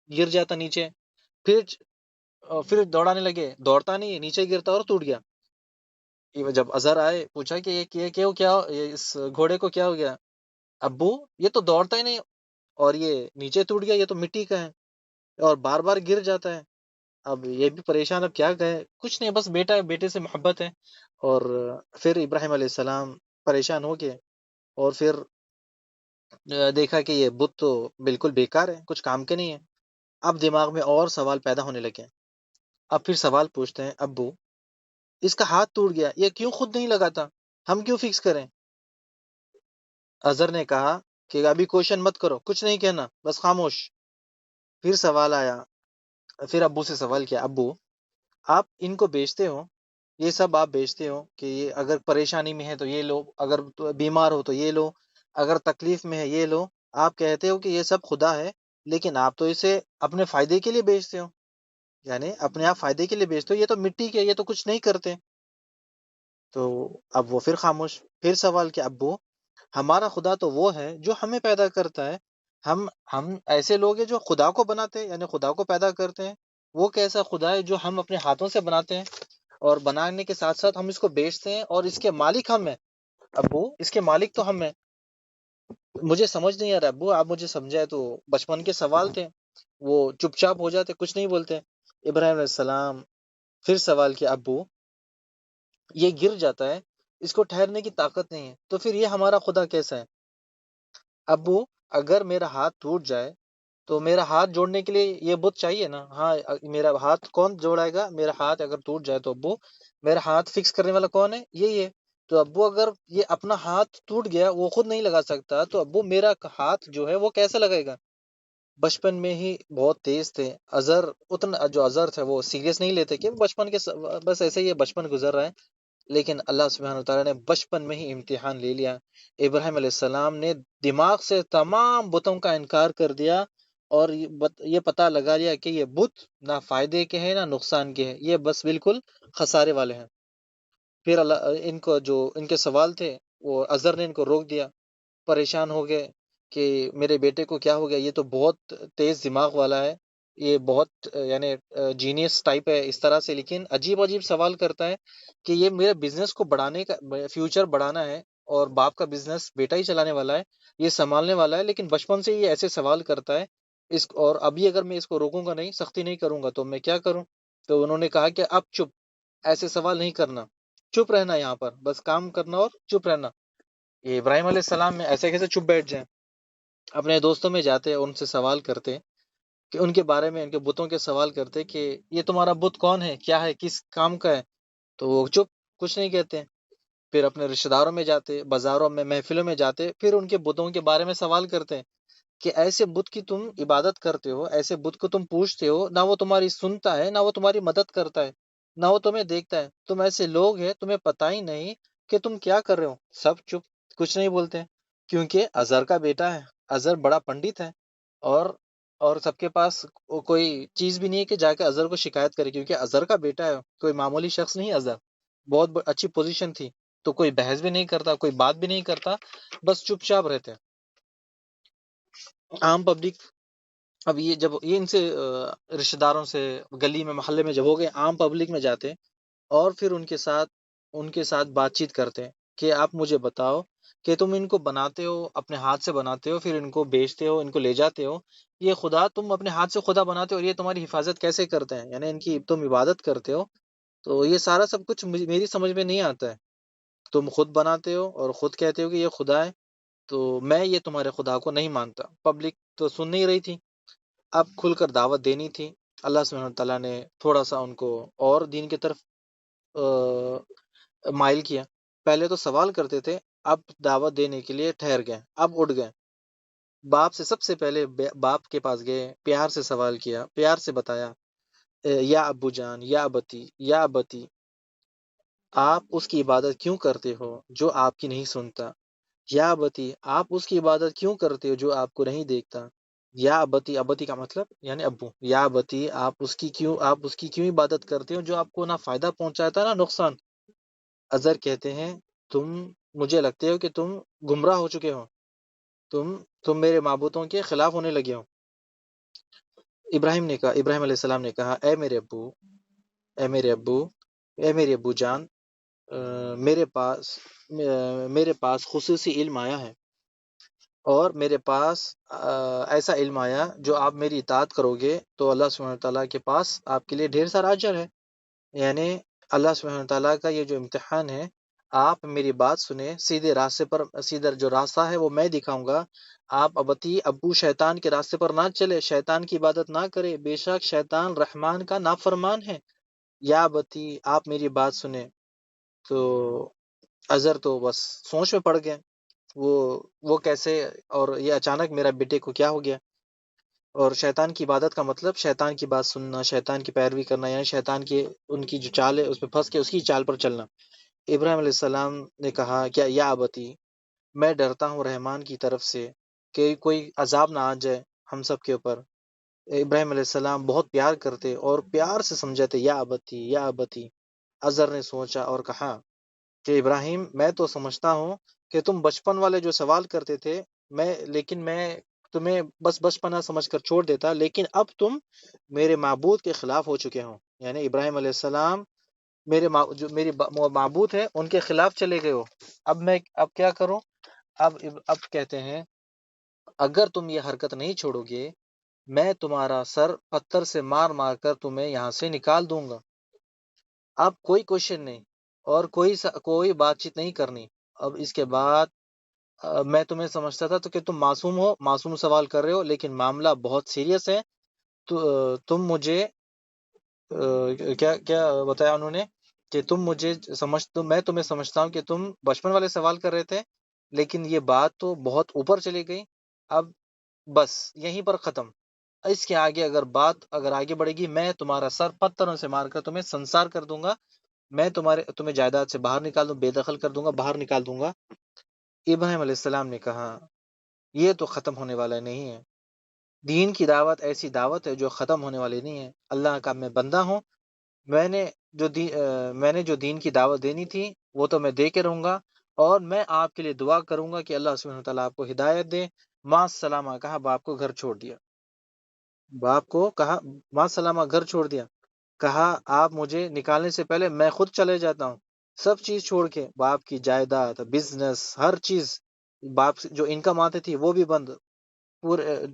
گر جاتا نیچے، پھر دوڑانے لگے، دوڑتا نہیں، نیچے گرتا اور ٹوٹ گیا۔ جب اظہر آئے پوچھا کہ یہ کیا اس گھوڑے کو کیا ہو گیا؟ ابو یہ تو دوڑتا ہی نہیں، اور یہ نیچے ٹوٹ گیا، یہ تو مٹی کا ہے اور بار بار گر جاتا ہے۔ اب یہ بھی پریشان، اب کیا کہے، کچھ نہیں، بس بیٹا ہے، بیٹے سے محبت ہے۔ اور پھر ابراہیم علیہ السلام پریشان ہو گئے، اور پھر دیکھا کہ یہ بت تو بالکل بیکار ہے، کچھ کام کے نہیں ہے۔ اب دماغ میں اور سوال پیدا ہونے لگے۔ اب پھر سوال پوچھتے ہیں، ابو اس کا ہاتھ ٹوٹ گیا، یہ کیوں خود نہیں لگاتا، ہم کیوں فکس کریں؟ اظہر نے کہا کہ ابھی کوشچن مت کرو، کچھ نہیں کہنا، بس خاموش۔ پھر سوال آیا، پھر ابو سے سوال کیا، ابو آپ ان کو بیچتے ہو، یہ سب آپ بیچتے ہو کہ یہ اگر پریشانی میں ہے تو یہ لو، اگر بیمار ہو تو یہ لو، اگر تکلیف میں ہے یہ لو، آپ کہتے ہو کہ یہ سب خدا ہے، لیکن آپ تو اسے اپنے فائدے کے لیے بیچتے ہو، یعنی اپنے آپ فائدے کے لیے بیچتے ہو، یہ تو مٹی کے، یہ تو کچھ نہیں کرتے۔ تو اب وہ پھر خاموش۔ پھر سوال کہ ابو ہمارا خدا تو وہ ہے جو ہمیں پیدا کرتا ہے، ہم ایسے لوگ ہیں جو خدا کو بناتے ہیں، یعنی خدا کو پیدا کرتے ہیں، وہ کیسا خدا ہے جو ہم اپنے ہاتھوں سے بناتے ہیں، اور بنانے کے ساتھ ساتھ ہم اس کو بیچتے ہیں، اور اس کے مالک ہم ہیں؟ ابو اس کے مالک تو ہم ہیں۔ مجھے سمجھ نہیں آ رہا ابو، آپ مجھے سمجھائے۔ تو بچپن کے سوال تھے، وہ چپ چاپ ہو جاتے، کچھ نہیں بولتے۔ ابراہیم علیہ السلام پھر سوال کیا، ابو یہ گر جاتا ہے، اس کو ٹھہرنے کی طاقت نہیں ہے، تو پھر یہ ہمارا خدا کیسا ہے؟ ابو اگر میرا ہاتھ ٹوٹ جائے تو میرا ہاتھ جوڑنے کے لیے یہ بت چاہیے نا؟ ہاں، میرا ہاتھ کون جوڑائے گا؟ میرا ہاتھ اگر ٹوٹ جائے تو ابو میرا ہاتھ فکس کرنے والا کون ہے؟ یہی ہے۔ تو ابو اگر یہ اپنا ہاتھ ٹوٹ گیا، وہ خود نہیں لگا سکتا، تو ابو میرا ہاتھ جو ہے وہ کیسے لگائے گا؟ بچپن میں ہی بہت تیز تھے اظہر، اتنا جو اظہر تھے وہ سیریس نہیں لیتے کہ بچپن کے بس ایسے ہی بچپن گزر رہا ہے، لیکن اللہ سبحانہ وتعالیٰ نے بچپن میں ہی امتحان لے لیا۔ ابراہیم علیہ السلام نے دماغ سے تمام بتوں کا انکار کر دیا، اور یہ پتہ لگا لیا کہ یہ بت نہ فائدے کے ہیں نہ نقصان کے ہیں، یہ بس بالکل خسارے والے ہیں۔ پھر اللہ ان کو جو ان کے سوال تھے، وہ اظہر نے ان کو روک دیا، پریشان ہو گئے کہ میرے بیٹے کو کیا ہو گیا، یہ تو بہت تیز دماغ والا ہے، یہ بہت یعنی جینیس ٹائپ ہے اس طرح سے، لیکن عجیب عجیب سوال کرتا ہے کہ یہ میرے بزنس کو بڑھانے کا، فیوچر بڑھانا ہے، اور باپ کا بزنس بیٹا ہی چلانے والا ہے، یہ سنبھالنے والا ہے، لیکن بچپن سے یہ ایسے سوال کرتا ہے اور ابھی اگر میں اس کو روکوں گا نہیں، سختی نہیں کروں گا تو میں کیا کروں؟ تو انہوں نے کہا کہ اب چپ، ایسے سوال نہیں کرنا، چپ رہنا، یہاں پر بس کام کرنا اور چپ رہنا۔ یہ ابراہیم علیہ السلام میں ایسے کیسے چپ بیٹھ جائیں؟ اپنے دوستوں میں جاتے، ان سے سوال کرتے کہ ان کے بارے میں، ان کے بتوں کے سوال کرتے کہ یہ تمہارا بت کون ہے، کیا ہے، کس کام کا ہے؟ تو وہ چپ، کچھ نہیں کہتے۔ پھر اپنے رشتہ داروں میں جاتے، بازاروں میں، محفلوں میں جاتے، پھر ان کے بتوں کے بارے میں سوال کرتے کہ ایسے بت کی تم عبادت کرتے ہو، ایسے بت کو تم پوچھتے ہو، نہ وہ تمہاری سنتا ہے، نہ وہ تمہاری مدد کرتا ہے، نہ وہ تمہیں دیکھتا ہے، تم ایسے لوگ ہیں، تمہیں پتہ ہی نہیں کہ تم کیا کر رہے ہو۔ سب چپ، کچھ نہیں بولتے، کیونکہ اظہر کا بیٹا ہے، اظہر بڑا پنڈت ہے، اور سب کے پاس کوئی چیز بھی نہیں ہے کہ جا کے اظہر کو شکایت کرے، کیونکہ اظہر کا بیٹا ہے، کوئی معمولی شخص نہیں اظہر، بہت اچھی پوزیشن تھی، تو کوئی بحث بھی نہیں کرتا، کوئی بات بھی نہیں کرتا، بس چپ چاپ رہتے ہیں۔ عام پبلک، اب یہ جب یہ ان سے رشتہ داروں سے، گلی میں، محلے میں جب ہو گئے، عام پبلک میں جاتے، اور پھر ان کے ساتھ بات چیت کرتے کہ آپ مجھے بتاؤ کہ تم ان کو بناتے ہو، اپنے ہاتھ سے بناتے ہو، پھر ان کو بیچتے ہو، ان کو لے جاتے ہو، یہ خدا تم اپنے ہاتھ سے خدا بناتے ہو، اور یہ تمہاری حفاظت کیسے کرتے ہیں، یعنی ان کی تم عبادت کرتے ہو، تو یہ سارا سب کچھ میری سمجھ میں نہیں آتا ہے، تم خود بناتے ہو اور خود کہتے ہو کہ یہ خدا ہے، تو میں یہ تمہارے خدا کو نہیں مانتا۔ پبلک تو سن نہیں رہی تھی، اب کھل کر دعوت دینی تھی۔ اللہ سبحانہ تعالیٰ نے تھوڑا سا ان کو اور دین کی طرف مائل کیا۔ پہلے تو سوال کرتے تھے، اب دعوت دینے کے لیے ٹھہر گئے، اب اٹھ گئے، باپ سے سب سے پہلے باپ کے پاس گئے، پیار سے سوال کیا، پیار سے بتایا، یا ابو جان، یا ابتی، یا ابتی، آپ اس کی عبادت کیوں کرتے ہو جو آپ کی نہیں سنتا؟ یا ابتی، آپ اس کی عبادت کیوں کرتے ہو جو آپ کو نہیں دیکھتا؟ یا ابتی، ابتی کا مطلب یعنی ابو، یا ابتی آپ اس کی کیوں عبادت کرتے ہو جو آپ کو نہ فائدہ پہنچاتا ہے نہ نقصان؟ ازر کہتے ہیں تم مجھے لگتے ہو کہ تم گمراہ ہو چکے ہو، تم میرے معبودوں کے خلاف ہونے لگے ہو۔ ابراہیم علیہ السلام نے کہا اے میرے ابو، اے میرے ابو جان، میرے پاس میرے پاس خصوصی علم آیا ہے، اور میرے پاس ایسا علم آیا جو آپ میری اطاعت کرو گے تو اللہ سبحانہ تعالیٰ کے پاس آپ کے لیے ڈھیر سارا اجر ہے۔ یعنی اللہ سبحانہ تعالیٰ کا یہ جو امتحان ہے، آپ میری بات سنیں، سیدھے راستے پر، سیدھا جو راستہ ہے وہ میں دکھاؤں گا، آپ ابو شیطان کے راستے پر نہ چلے، شیطان کی عبادت نہ کرے، بے شک شیطان رحمان کا نافرمان ہے۔ یا ابتی آپ میری بات سنیں۔ تو اظہر تو بس سوچ میں پڑ گئے، وہ کیسے، اور یہ اچانک میرا بیٹے کو کیا ہو گیا؟ اور شیطان کی عبادت کا مطلب شیطان کی بات سننا، شیطان کی پیروی کرنا، یعنی شیطان کی ان کی جو چال ہے اس پہ پھنس کے اس کی چال پر چلنا۔ ابراہیم علیہ السلام نے کہا کیا یا ابتی، میں ڈرتا ہوں رحمان کی طرف سے کہ کوئی عذاب نہ آ جائے ہم سب کے اوپر۔ ابراہیم علیہ السلام بہت پیار کرتے اور پیار سے سمجھاتے، یا ابتی یا ابتی۔ اظہر نے سوچا اور کہا کہ ابراہیم میں تو سمجھتا ہوں کہ تم بچپن والے جو سوال کرتے تھے، لیکن میں تمہیں بس بچپنا سمجھ کر چھوڑ دیتا، لیکن اب تم میرے معبود کے خلاف ہو چکے ہو۔ یعنی ابراہیم علیہ السلام جو میری معبود ہے ان کے خلاف چلے گئے ہو۔ اب کیا کروں؟ اب کہتے ہیں اگر تم یہ حرکت نہیں چھوڑو گے، میں تمہارا سر پتھر سے مار مار کر تمہیں یہاں سے نکال دوں گا۔ اب کوئی کوشچن نہیں اور کوئی بات چیت نہیں کرنی۔ اب اس کے بعد میں تمہیں سمجھتا تھا تو کہ تم معصوم سوال کر رہے ہو، لیکن معاملہ بہت سیریس ہے۔ تو تم مجھے کیا کیا بتایا انہوں نے کہ میں تمہیں سمجھتا ہوں کہ تم بچپن والے سوال کر رہے تھے، لیکن یہ بات تو بہت اوپر چلی گئی۔ اب بس یہیں پر ختم، اس کے آگے اگر آگے بڑھے گی میں تمہارا سر پتھروں سے مار کر تمہیں سنسار کر دوں گا، میں تمہیں جائیداد سے باہر نکال دوں، بے دخل کر دوں گا، باہر نکال دوں گا۔ ابراہیم علیہ السلام نے کہا یہ تو ختم ہونے والا نہیں ہے، دین کی دعوت ایسی دعوت ہے جو ختم ہونے والی نہیں ہے۔ اللہ کا میں بندہ ہوں، میں نے جو دین کی دعوت دینی تھی وہ تو میں دے کے رہوں گا، اور میں آپ کے لیے دعا کروں گا کہ اللہ سبحانہ تعالیٰ آپ کو ہدایت دے۔ ماں سلامہ کہا، باپ کو گھر چھوڑ دیا، ماں سلامہ گھر چھوڑ دیا، کہا آپ مجھے نکالنے سے پہلے میں خود چلے جاتا ہوں، سب چیز چھوڑ کے، باپ کی جائیداد، بزنس، ہر چیز، باپ سے جو انکم آتی تھی وہ بھی بند،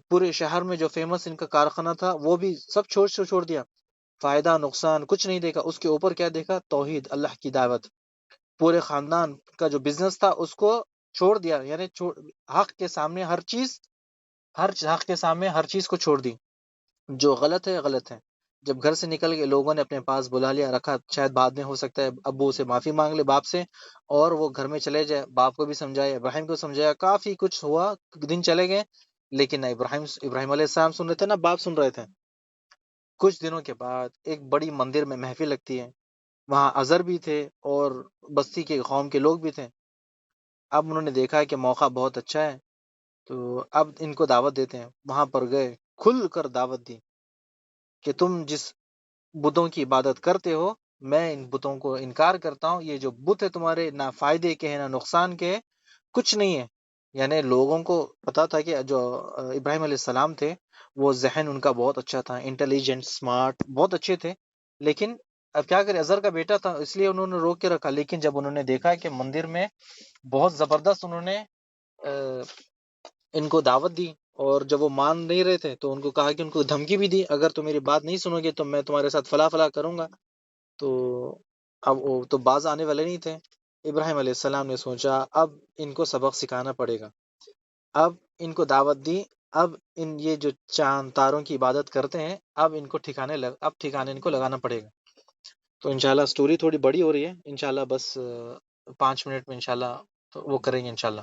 پورے شہر میں جو فیمس ان کا کارخانہ تھا وہ بھی سب چھوڑ دیا، فائدہ نقصان کچھ نہیں دیکھا، اس کے اوپر کیا دیکھا؟ توحید، اللہ کی دعوت۔ پورے خاندان کا جو بزنس تھا اس کو چھوڑ دیا، یعنی حق کے سامنے حق کے سامنے ہر چیز کو چھوڑ دی، جو غلط ہے غلط ہے۔ جب گھر سے نکل گئے، لوگوں نے اپنے پاس بلا لیا، رکھا، شاید بعد میں ہو سکتا ہے ابو سے معافی مانگ لے، باپ سے، اور وہ گھر میں چلے جائے، باپ کو بھی سمجھایا، ابراہیم کو سمجھایا، کافی کچھ ہوا، دن چلے گئے، لیکن نہ ابراہیم علیہ السلام سن رہے تھے نہ باپ سن رہے تھے۔ کچھ دنوں کے بعد ایک بڑی مندر میں محفل لگتی ہے، وہاں اظہر بھی تھے اور بستی کے قوم کے لوگ بھی تھے۔ اب انہوں نے دیکھا کہ موقع بہت اچھا ہے، تو اب ان کو دعوت دیتے ہیں۔ وہاں پر گئے، کھل کر دعوت دی کہ تم جس بتوں کی عبادت کرتے ہو میں ان بتوں کو انکار کرتا ہوں، یہ جو بت ہے تمہارے نہ فائدے کے ہیں نہ نقصان کے ہیں، کچھ نہیں ہے۔ یعنی لوگوں کو پتا تھا کہ جو ابراہیم علیہ السلام تھے وہ ذہن ان کا بہت اچھا تھا، انٹیلیجنٹ، اسمارٹ، بہت اچھے تھے، لیکن اب کیا کرے، اظہر کا بیٹا تھا اس لیے انہوں نے روک کے رکھا۔ لیکن جب انہوں نے دیکھا کہ مندر میں بہت زبردست انہوں نے ان کو دعوت دی، اور جب وہ مان نہیں رہے تھے تو ان کو کہا کہ ان کو دھمکی بھی دی، اگر تم میری بات نہیں سنو گے تو میں تمہارے ساتھ فلاں فلاں کروں گا۔ تو اب وہ تو باز آنے والے نہیں تھے۔ ابراہیم علیہ السلام نے سوچا اب ان کو سبق سکھانا پڑے گا، اب ان کو دعوت دی، اب یہ جو چاند تاروں کی عبادت کرتے ہیں اب ان کو ٹھکانے ان کو لگانا پڑے گا۔ تو انشاءاللہ سٹوری تھوڑی بڑی ہو رہی ہے، انشاءاللہ بس 5 منٹ میں انشاءاللہ تو وہ کریں گے انشاءاللہ۔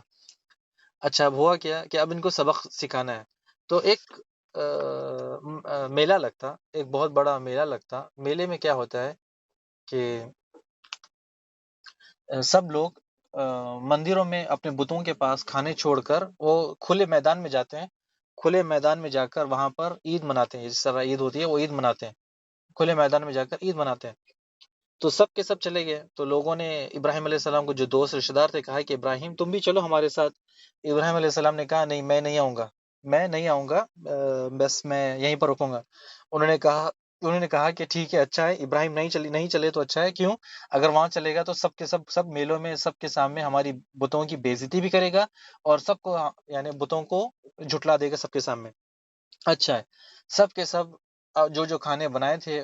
اچھا، اب ہوا کیا کہ اب ان کو سبق سکھانا ہے، تو ایک میلہ لگتا، ایک بہت بڑا میلہ لگتا۔ میلے میں کیا ہوتا ہے کہ سب لوگ مندروں میں اپنے بتوں کے پاس کھانے چھوڑ کر وہ کھلے میدان میں جاتے ہیں، کھلے میدان میں جا کر وہاں پر عید مناتے ہیں، جس طرح عید ہوتی ہے وہ عید مناتے ہیں، کھلے میدان میں جا کر عید مناتے ہیں۔ تو سب کے سب چلے گئے، تو لوگوں نے ابراہیم علیہ السلام کو، جو دوست رشتہ دار تھے، کہا کہ ابراہیم تم بھی چلو ہمارے ساتھ۔ ابراہیم علیہ السلام نے کہا نہیں، میں نہیں آؤں گا، میں نہیں آؤں گا، بس میں یہیں پر رکوں گا۔ انہوں نے کہا کہ ٹھیک ہے، اچھا ہے، ابراہیم نہیں چلے تو اچھا ہے، کیوں؟ اگر وہاں چلے گا تو سب کے سب میلوں میں سب کے سامنے ہماری بتوں کی بے عزتی بھی کرے گا، اور سب کو یعنی بتوں کو جھٹلا دے گا سب کے سامنے۔ اچھا ہے، سب کے سب جو جو کھانے بنائے تھے،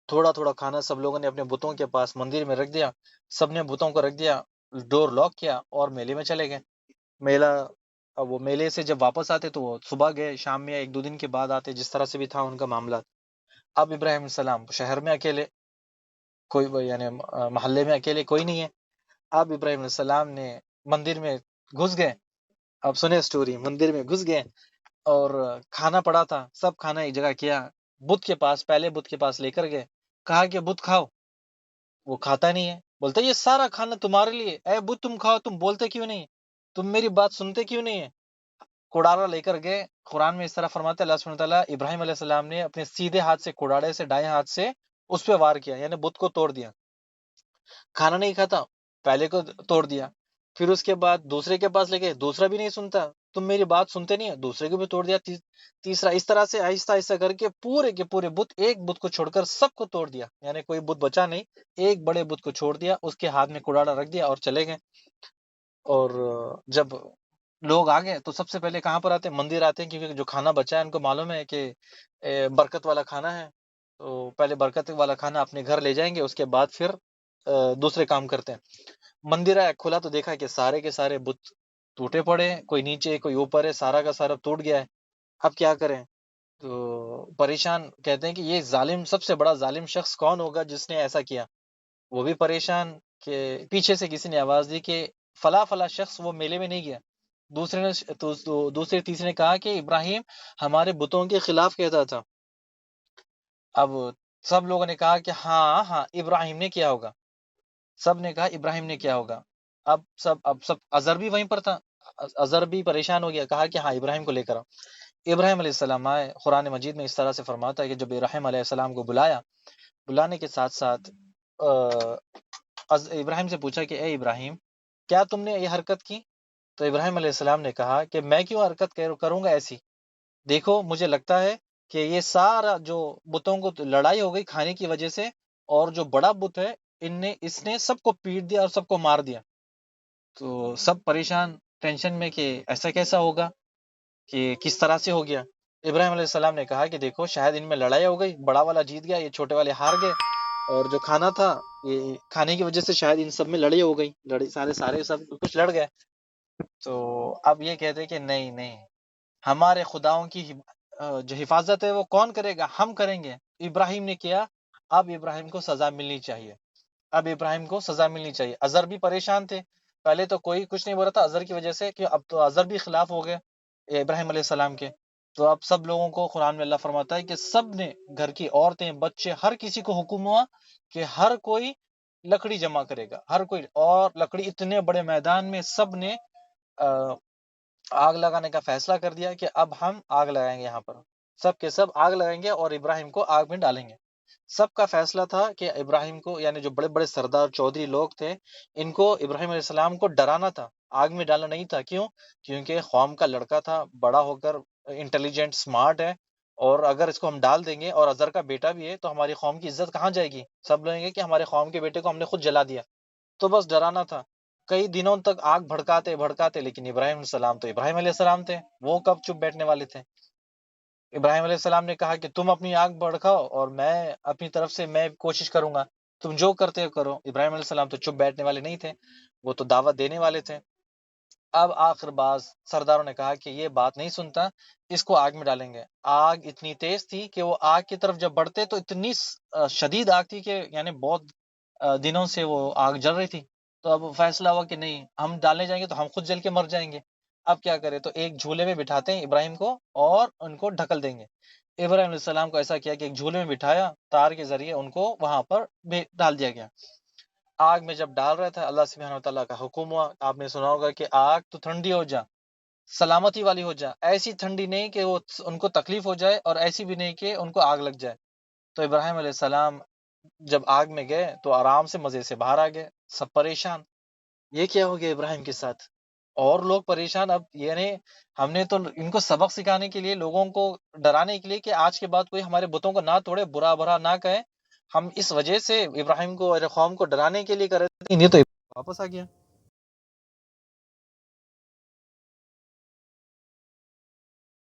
تھوڑا تھوڑا کھانا سب لوگوں نے اپنے بتوں کے پاس مندر میں رکھ دیا، سب نے بتوں کو رکھ دیا، ڈور لاک کیا اور میلے میں چلے گئے۔ میلہ اب وہ میلے سے جب واپس آتے تو وہ صبح گئے، شام میں 1-2 دن کے بعد آتے، جس طرح سے بھی تھا ان کا معاملات۔ اب ابراہیم علیہ السلام شہر میں اکیلے، کوئی یعنی محلے میں اکیلے کوئی نہیں ہے۔ اب ابراہیم علیہ السلام نے مندر میں گھس گئے، اب سنیں سٹوری، مندر میں گھس گئے اور کھانا پڑا تھا، سب کھانا ایک جگہ کیا، بت کے پاس، پہلے بت کے پاس لے کر گئے، کہا کہ بت کھاؤ، وہ کھاتا نہیں ہے، بولتا یہ سارا کھانا تمہارے لیے، اے بت تم کھاؤ، تم بولتے کیوں نہیں، تم میری بات سنتے کیوں نہیں ہے؟ کوڑارا لے کر گئے، قرآن میں اس طرح فرماتے ہیں اللہ سبحانہ تعالیٰ، ابراہیم علیہ السلام نے اپنے سیدھے ہاتھ سے کوڑاڑے سے، دائیں ہاتھ سے اس پہ وار کیا، یعنی بت کو توڑ دیا، کھانا نہیں کھاتا، پہلے کو توڑ دیا، پھر اس کے بعد دوسرے کے پاس لے گئے، دوسرا بھی نہیں سنتا، تم میری بات سنتے نہیں، دوسرے کو بھی توڑ دیا، تیسرا، اس طرح سے آہستہ آہستہ کر کے پورے کے پورے بت، ایک بت کو چھوڑ کر سب کو توڑ دیا، یعنی کوئی بت بچا نہیں، ایک بڑے بت کو چھوڑ دیا، اس کے ہاتھ میں کوڑاڑا رکھ دیا اور چلے گئے۔ اور جب لوگ آ گئے تو سب سے پہلے کہاں پر آتے ہیں؟ مندر آتے ہیں، کیونکہ جو کھانا بچا ہے ان کو معلوم ہے کہ برکت والا کھانا ہے، تو پہلے برکت والا کھانا اپنے گھر لے جائیں گے، اس کے بعد پھر دوسرے کام کرتے ہیں۔ مندر آیا، کھلا تو دیکھا کہ سارے کے سارے بت ٹوٹے پڑے ہیں، کوئی نیچے کوئی اوپر ہے، سارا کا سارا ٹوٹ گیا ہے، اب کیا کریں؟ تو پریشان، کہتے ہیں کہ یہ ظالم، سب سے بڑا ظالم شخص کون ہوگا جس نے ایسا کیا؟ وہ بھی پریشان کہ پیچھے سے کسی نے آواز دی کہ فلاں فلاں شخص وہ میلے میں نہیں گیا۔ دوسرے تیسرے نے کہا کہ ابراہیم ہمارے بتوں کے خلاف کہتا تھا۔ اب سب لوگوں نے کہا کہ ہاں ہاں ابراہیم نے کیا ہوگا، سب نے کہا ابراہیم نے کیا ہوگا۔ اب سب اظہر بھی وہیں پر تھا، اظہر بھی پریشان ہو گیا، کہا کہ ہاں ابراہیم کو لے کر آؤ۔ ابراہیم علیہ السلام آئے، قرآن مجید میں اس طرح سے فرماتا ہے کہ جب ابراہیم علیہ السلام کو بلانے کے ساتھ ساتھ ابراہیم سے پوچھا کہ اے ابراہیم، کیا تم نے یہ حرکت کی؟ تو ابراہیم علیہ السلام نے کہا کہ میں کیوں حرکت کروں گا ایسی؟ دیکھو مجھے لگتا ہے کہ یہ سارا جو بتوں کو لڑائی ہو گئی کھانے کی وجہ سے، اور جو بڑا بت ہے اس نے سب کو پیٹ دیا اور سب کو مار دیا۔ تو سب پریشان، ٹینشن میں کہ ایسا کیسا ہوگا، کہ کس طرح سے ہو گیا۔ ابراہیم علیہ السلام نے کہا کہ دیکھو شاید ان میں لڑائی ہو گئی، بڑا والا جیت گیا، یہ چھوٹے والے ہار گئے، اور جو کھانا تھا یہ کھانے کی وجہ سے شاید ان سب میں لڑائی ہو گئی، سارے سب کچھ لڑ گئے۔ تو اب یہ کہتے کہ نہیں نہیں، ہمارے خداؤں کی جو حفاظت ہے وہ کون کرے گا؟ ہم کریں گے۔ ابراہیم نے کیا، اب ابراہیم کو سزا ملنی چاہیے، اب ابراہیم کو سزا ملنی چاہیے۔ اظہر بھی پریشان تھے، پہلے تو کوئی کچھ نہیں بول رہا تھا اظہر کی وجہ سے، کہ اب تو اظہر بھی خلاف ہو گئے ابراہیم علیہ السلام کے۔ تو اب سب لوگوں کو قرآن میں اللہ فرماتا ہے کہ سب نے، گھر کی عورتیں، بچے، ہر کسی کو حکم ہوا کہ ہر کوئی لکڑی جمع کرے گا، ہر کوئی، اور لکڑی اتنے بڑے میدان میں سب نے آگ لگانے کا فیصلہ کر دیا کہ اب ہم آگ لگائیں گے، یہاں پر سب کے سب آگ لگائیں گے اور ابراہیم کو آگ میں ڈالیں گے۔ سب کا فیصلہ تھا کہ ابراہیم کو، یعنی جو بڑے بڑے سردار چودھری لوگ تھے، ان کو ابراہیم علیہ السلام کو ڈرانا تھا، آگ میں ڈالنا نہیں تھا۔ کیوں؟ کیونکہ قوم کا لڑکا تھا، بڑا ہو کر انٹیلیجنٹ، سمارٹ ہے، اور اگر اس کو ہم ڈال دیں گے، اور ازر کا بیٹا بھی ہے، تو ہماری قوم کی عزت کہاں جائے گی؟ سب لوگیں گے کہ ہمارے قوم کے بیٹے کو ہم نے خود جلا دیا۔ تو بس ڈرانا تھا، کئی دنوں تک آگ بھڑکاتے بھڑکاتے، لیکن ابراہیم علیہ السلام تو ابراہیم علیہ السلام تھے، وہ کب چپ بیٹھنے والے تھے؟ ابراہیم علیہ السلام نے کہا کہ تم اپنی آگ بھڑکاؤ اور میں اپنی طرف سے میں کوشش کروں گا، تم جو کرتے ہو کرو۔ ابراہیم علیہ السلام تو چپ بیٹھنے والے نہیں تھے، وہ تو دعوت دینے والے تھے۔ اب آخر باز سرداروں نے کہا کہ یہ بات نہیں سنتا، اس کو آگ میں ڈالیں گے۔ آگ اتنی تیز تھی کہ وہ آگ کی طرف جب بڑھتے تو اتنی شدید آگ تھی کہ یعنی بہت دنوں سے وہ آگ جل رہی تھی۔ تو اب فیصلہ ہوا کہ نہیں، ہم ڈالنے جائیں گے تو ہم خود جل کے مر جائیں گے، اب کیا کریں؟ تو ایک جھولے میں بٹھاتے ہیں ابراہیم کو اور ان کو ڈھکل دیں گے۔ ابراہیم علیہ السلام کو ایسا کیا کہ ایک جھولے میں بٹھایا، تار کے ذریعے ان کو وہاں پر ڈال دیا گیا۔ آگ میں جب ڈال رہا تھا، اللہ سبحانہ وتعالیٰ کا حکم ہوا، آپ نے سنا ہوگا کہ آگ تو ٹھنڈی ہو جا، سلامتی والی ہو جائے، ایسی ٹھنڈی نہیں کہ وہ ان کو تکلیف ہو جائے، اور ایسی بھی نہیں کہ ان کو آگ لگ جائے۔ تو ابراہیم علیہ السلام جب آگ میں گئے تو آرام سے مزے سے باہر آ گئے، سب پریشان، یہ کیا ہو گیا ابراہیم کے ساتھ؟ اور لوگ پریشان۔ اب یعنی ہم نے تو ان کو سبق سکھانے کے لیے، لوگوں کو ڈرانے کے لیے کہ آج کے بعد کوئی ہمارے بتوں کو نہ توڑے، برا برا نہ کہے، ہم اس وجہ سے ابراہیم کو اور قوم کو ڈرانے کے لیے کر رہے تھے، یہ تو واپس آ گیا۔